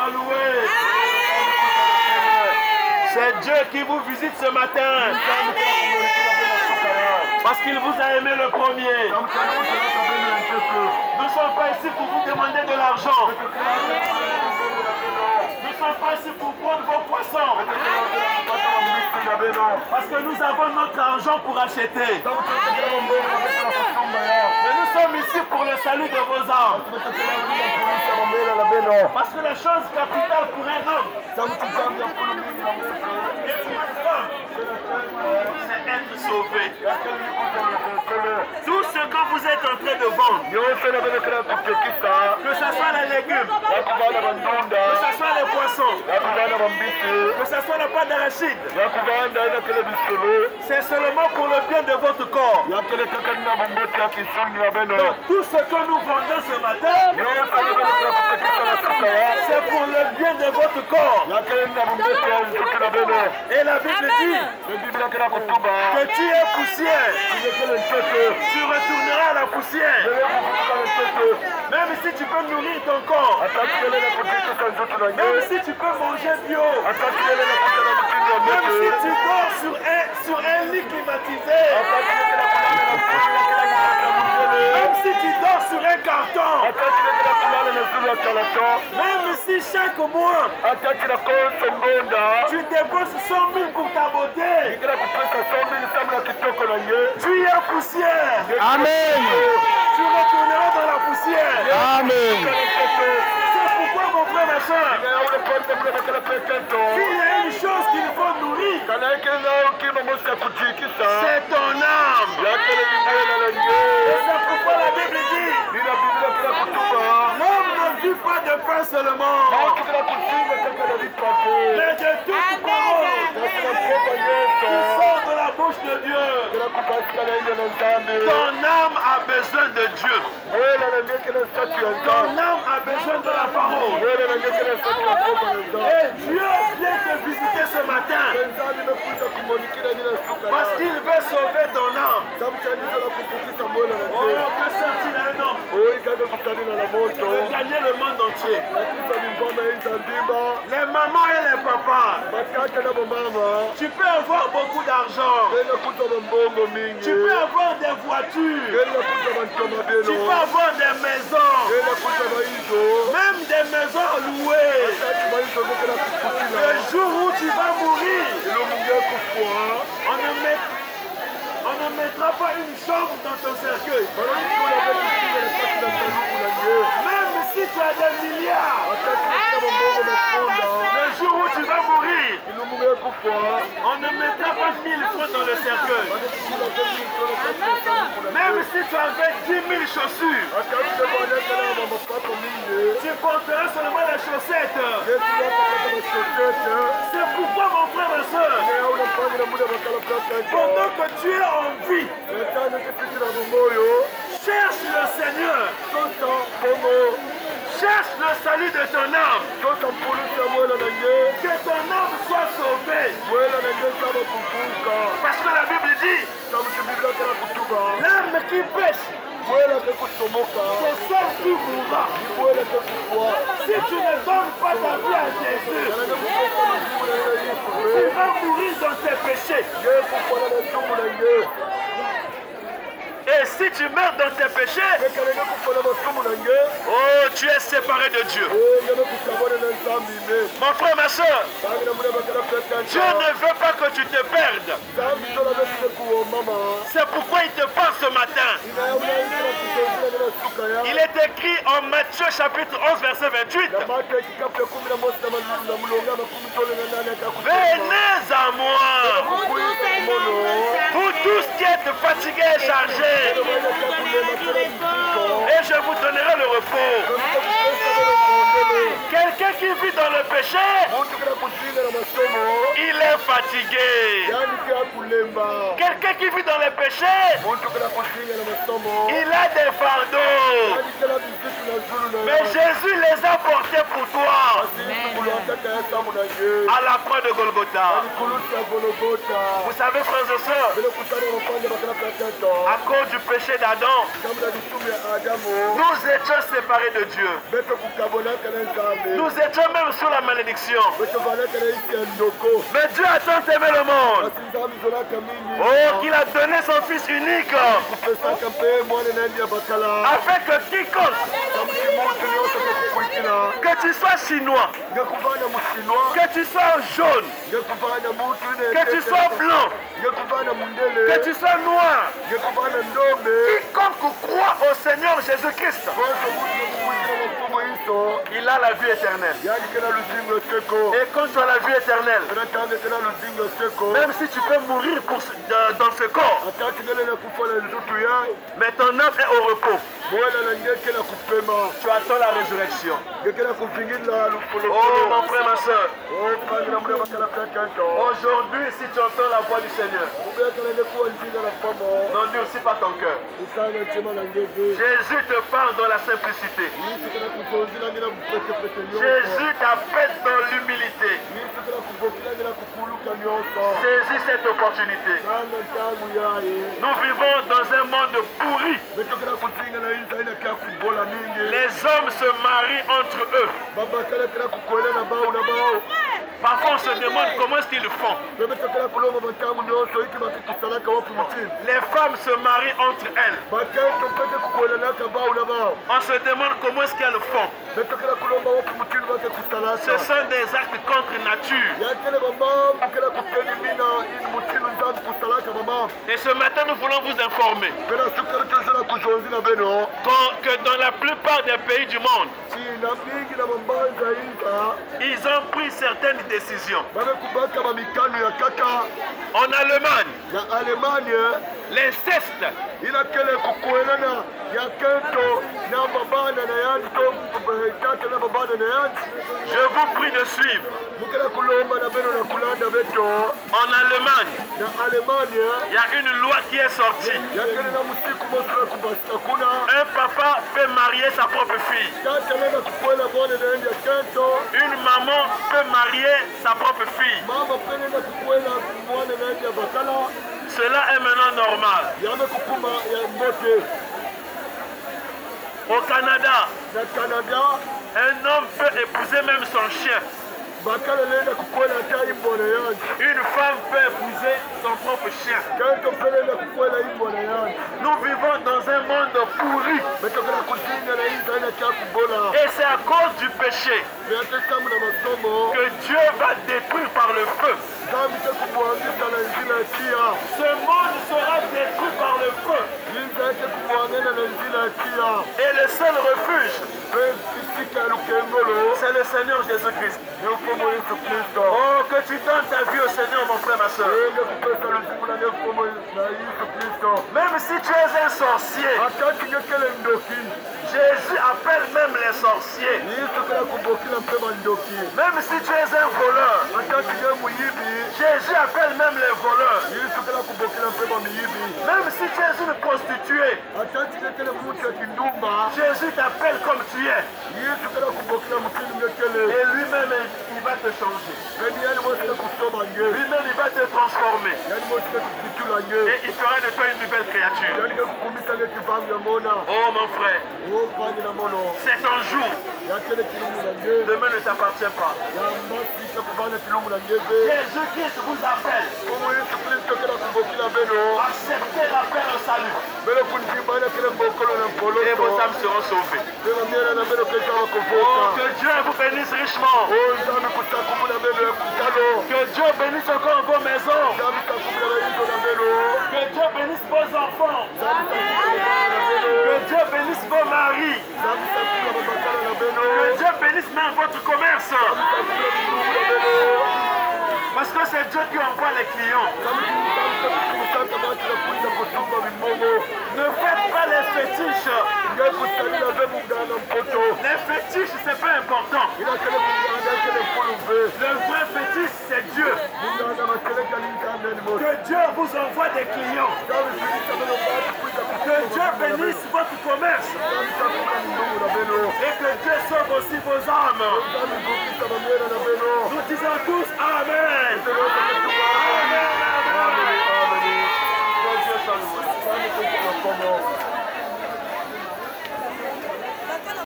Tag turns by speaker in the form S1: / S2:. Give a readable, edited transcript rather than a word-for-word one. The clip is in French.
S1: soit loué. C'est Dieu qui vous visite ce matin. Parce qu'il vous a aimé le premier. Nous ne sommes pas ici pour vous demander de l'argent. Nous ne sommes pas ici pour prendre vos poissons. Parce que nous avons notre argent pour acheter. Mais nous sommes ici pour le salut de vos âmes. Parce que la chose capitale pour un homme et pour une femme, c'est être sauvé. Tout ce que vous êtes en train de vendre, que ce soit les légumes, que ce soit les poissons, que ce soit la pâte d'arachide, c'est seulement pour le bien de votre corps. Donc, tout ce que nous vendons ce matin, c'est pour le bien de votre corps. Et la Bible dit que tu es poussière. Tu retourneras à la poussière. Même si tu peux nourrir ton corps, même si tu peux manger bio, même si tu dors sur un lit climatisé, même si tu dors sur un carton, même si chaque mois tu dépenses 100 000 pour ta beauté, tu es poussière.
S2: Amen.
S1: Tu retourneras dans la poussière.
S2: Amen.
S1: C'est pourquoi mon frère, ma soeur, s'il y a une chose qu'il faut nourrir, c'est ton âme. Et c'est pourquoi la Bible dit, l'homme ne vit pas de pain seulement, mais de toute parole qui sort de la bouche de Dieu. Ton âme a besoin de Dieu. Ton âme a besoin de la parole. Et Dieu vient te visiter ce matin parce qu'il veut sauver ton âme. Oh, que sort-il un homme pour gagner le monde entier? Les mamans et les papas, tu peux avoir beaucoup d'argent, tu peux avoir des voitures, tu peux avoir des maisons, même des maisons louées. Le jour où tu vas mourir, on ne mettra pas une chambre dans ton cercueil. Même si tu as des milliards, le jour où tu vas mourir, on ne mettra pas 1000 francs dans le cercueil. Même si tu avais 10 000 chaussures, tu porteras seulement les chaussettes. C'est pourquoi, mon frère, ma soeur, pendant que tu es en vie, cherche le Seigneur. Cherche le salut de ton âme. Que ton âme soit sauvée. Parce que la Bible dit, l'âme qui pêche, c'est celle qui mourra. Si tu ne donnes pas ta vie à Jésus, tu vas mourir dans tes péchés. Et si tu meurs dans tes péchés, oh, tu es séparé de Dieu. Mon frère, ma soeur, Dieu ne veut pas que tu te perdes. C'est pourquoi il te parle ce matin. Il est écrit en Matthieu chapitre 11 verset 28. Venez à moi, vous tous qui êtes fatigués et chargés, et je vous donnerai le repos. Quelqu'un qui vit dans le
S2: le péché, il est fatigué. Quelqu'un qui vit dans le péché, il a des fardeaux. Mais Jésus les a portés pour toi. À la croix de Golgotha. Vous savez, frères et sœurs, à cause du péché d'Adam, nous étions séparés de Dieu. Nous étions même sous la malédiction. Mais Dieu a tant aimé le monde. Oh, qu'il a donné son Fils unique. Afin que quiconque, que tu sois chinois, que tu sois jaune, que tu sois blanc, que tu sois noir, quiconque croit au Seigneur Jésus-Christ, il a la vie éternelle. Et quand tu as la vie éternelle, même si tu peux mourir dans ce corps, mais ton âme est au repos. Tu attends la résurrection. Oh mon frère, ma soeur, aujourd'hui si tu entends la voix du Seigneur, n'endurcis pas ton cœur. Jésus te parle dans la simplicité. Jésus t'appelle dans l'humilité. Saisis cette opportunité. Nous vivons dans un monde pourri. Les hommes se marient entre eux. Parfois on se demande comment est-ce qu'ils font. Les femmes se marient entre elles. On se demande comment est-ce qu'elles font. Ce sont des actes contre nature. Et ce matin nous voulons vous informer que dans la plupart des pays du monde, ils ont pris certaines décisions. En Allemagne, l'inceste, je vous prie de suivre. En Allemagne, il y a une loi qui est sortie. Un papa peut marier sa propre fille. Une maman peut marier sa propre fille. Cela est maintenant normal. Au Canada, un homme peut épouser même son chien. Une femme peut épouser son propre chien. Nous vivons dans un monde pourri. Et c'est à cause du péché que Dieu va détruire par le feu. Ce monde sera détruit par le feu. Et le seul refuge, c'est le Seigneur Jésus-Christ. Oh, que tu donnes ta vie au Seigneur, mon frère, ma soeur. Même si tu es un sorcier, Jésus appelle même les sorciers. Même si tu es un voleur, Jésus appelle même les voleurs. Même si tu es une prostituée, Jésus t'appelle comme tu es. Et lui-même, il va te changer. Lui-même, il va te transformer. Et il fera de toi une nouvelle créature. Oh mon frère, c'est ton jour. Demain ne t'appartient pas. Jésus-Christ vous appelle. Acceptez l'appel au salut. Et vos âmes seront sauvées. Oh, que Dieu vous bénisse richement. Que Dieu bénisse encore vos maisons. Que Dieu bénisse vos enfants. Que Dieu bénisse vos maris. Que Dieu bénisse même votre commerce. Parce que c'est Dieu qui envoie les clients. Ne faites pas les fétiches. Les fétiches, c'est pas important. Le vrai fétiche, c'est Dieu. Que Dieu vous envoie des clients. Que Dieu bénisse votre commerce. Et que Dieu sauve aussi vos âmes. Nous disons tous Amen. Amen. Amen.